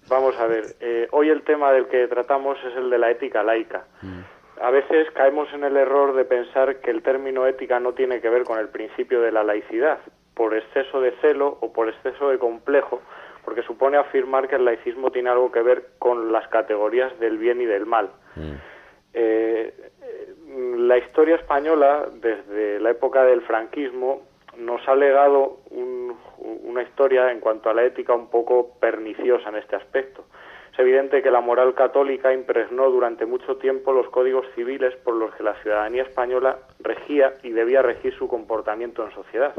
Vamos a ver, hoy el tema del que tratamos es el de la ética laica. A veces caemos en el error de pensar que el término ética no tiene que ver con el principio de la laicidad, por exceso de celo o por exceso de complejo, porque supone afirmar que el laicismo tiene algo que ver con las categorías del bien y del mal. La historia española, desde la época del franquismo, nos ha legado una historia en cuanto a la ética un poco perniciosa en este aspecto. Es evidente que la moral católica impregnó durante mucho tiempo los códigos civiles por los que la ciudadanía española regía y debía regir su comportamiento en sociedad.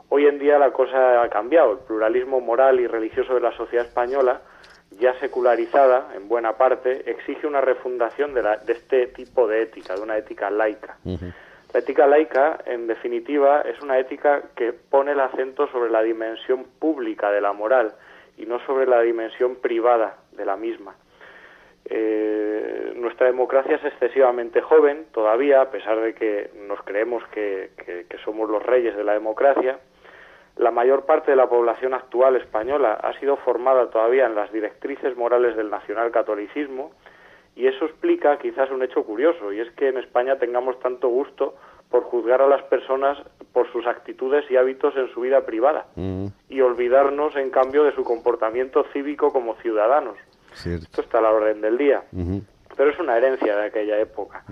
Hoy en día la cosa ha cambiado. El pluralismo moral y religioso de la sociedad española, ya secularizada en buena parte, exige una refundación de este tipo de ética, de una ética laica. La ética laica, en definitiva, es una ética que pone el acento sobre la dimensión pública de la moral y no sobre la dimensión privada de la misma. Nuestra democracia es excesivamente joven todavía, a pesar de que nos creemos que somos los reyes de la democracia. La mayor parte de la población actual española ha sido formada todavía en las directrices morales del nacionalcatolicismo, y eso explica quizás un hecho curioso, y es que en España tengamos tanto gusto por juzgar a las personas por sus actitudes y hábitos en su vida privada y olvidarnos, en cambio, de su comportamiento cívico como ciudadanos. Cierto. Esto está a la orden del día, pero es una herencia de aquella época.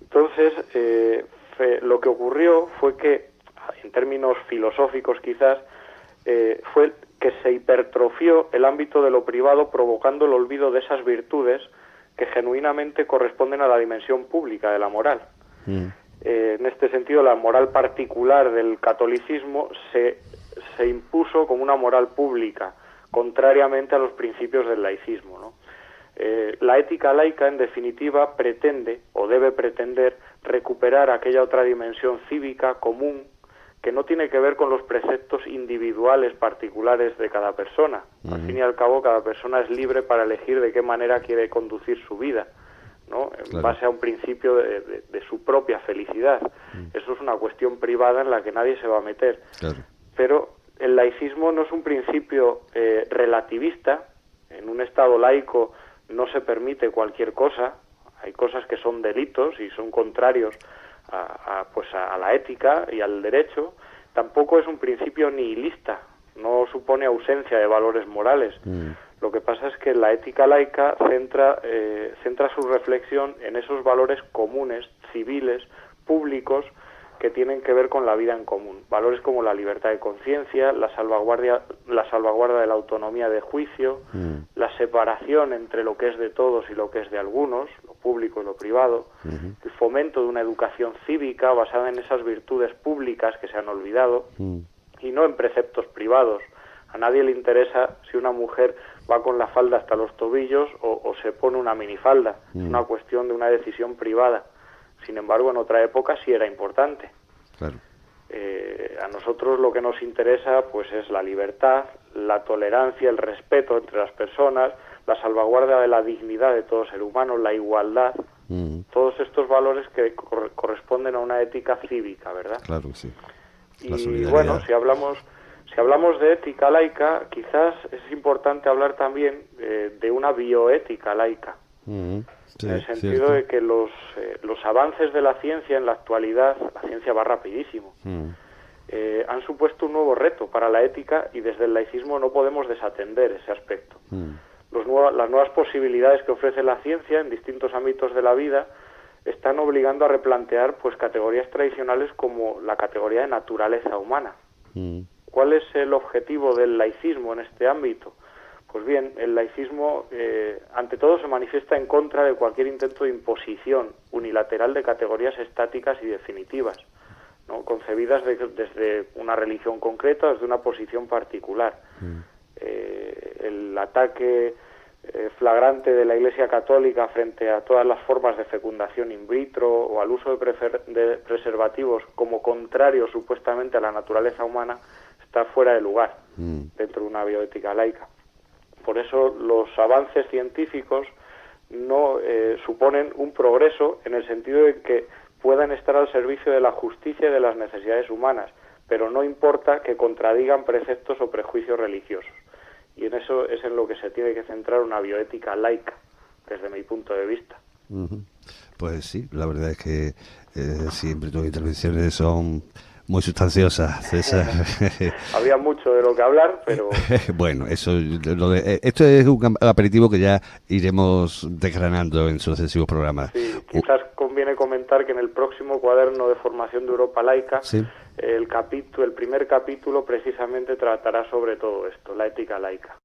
Entonces, lo que ocurrió fue que, en términos filosóficos quizás, fue que se hipertrofió el ámbito de lo privado, provocando el olvido de esas virtudes que genuinamente corresponden a la dimensión pública de la moral. En este sentido, la moral particular del catolicismo se impuso como una moral pública, contrariamente a los principios del laicismo, ¿no? La ética laica, en definitiva, pretende o debe pretender recuperar aquella otra dimensión cívica común que no tiene que ver con los preceptos individuales particulares de cada persona. Al fin y al cabo, cada persona es libre para elegir de qué manera quiere conducir su vida, ¿no? En base a un principio de su propia felicidad. Eso es una cuestión privada en la que nadie se va a meter. Pero el laicismo no es un principio relativista. En un Estado laico no se permite cualquier cosa. Hay cosas que son delitos y son contrarios a la ética y al derecho. Tampoco es un principio nihilista, no supone ausencia de valores morales. Lo que pasa es que la ética laica centra su reflexión en esos valores comunes, civiles, públicos, que tienen que ver con la vida en común. Valores como la libertad de conciencia, la salvaguarda de la autonomía de juicio, la separación entre lo que es de todos y lo que es de algunos, lo público y lo privado, el fomento de una educación cívica basada en esas virtudes públicas que se han olvidado, y no en preceptos privados. A nadie le interesa si una mujer va con la falda hasta los tobillos o se pone una minifalda. Es una cuestión de una decisión privada. Sin embargo, en otra época sí era importante. A nosotros lo que nos interesa pues es la libertad, la tolerancia, el respeto entre las personas, la salvaguarda de la dignidad de todo ser humano, la igualdad, todos estos valores que corresponden a una ética cívica, ¿verdad? Claro, sí. Y bueno, si hablamos de ética laica, quizás es importante hablar también de una bioética laica. En el sentido de que los avances de la ciencia en la actualidad, la ciencia va rapidísimo, han supuesto un nuevo reto para la ética, y desde el laicismo no podemos desatender ese aspecto. Las nuevas posibilidades que ofrece la ciencia en distintos ámbitos de la vida están obligando a replantear pues categorías tradicionales como la categoría de naturaleza humana. ¿Cuál es el objetivo del laicismo en este ámbito? Pues bien, el laicismo, ante todo, se manifiesta en contra de cualquier intento de imposición unilateral de categorías estáticas y definitivas, ¿no? Concebidas desde una religión concreta, desde una posición particular. El ataque flagrante de la Iglesia Católica frente a todas las formas de fecundación in vitro o al uso de preservativos como contrario supuestamente a la naturaleza humana está fuera de lugar dentro de una bioética laica. Por eso los avances científicos no suponen un progreso en el sentido de que puedan estar al servicio de la justicia y de las necesidades humanas, pero no importa que contradigan preceptos o prejuicios religiosos. y en eso es en lo que se tiene que centrar una bioética laica, desde mi punto de vista. Pues sí, la verdad es que siempre tus intervenciones son muy sustanciosas, César. Había mucho de lo que hablar, pero... Bueno, esto es un aperitivo que ya iremos desgranando en sucesivos programas. Sí, quizás conviene comentar que en el próximo cuaderno de formación de Europa Laica, ¿sí? El primer capítulo precisamente tratará sobre todo esto, la ética laica.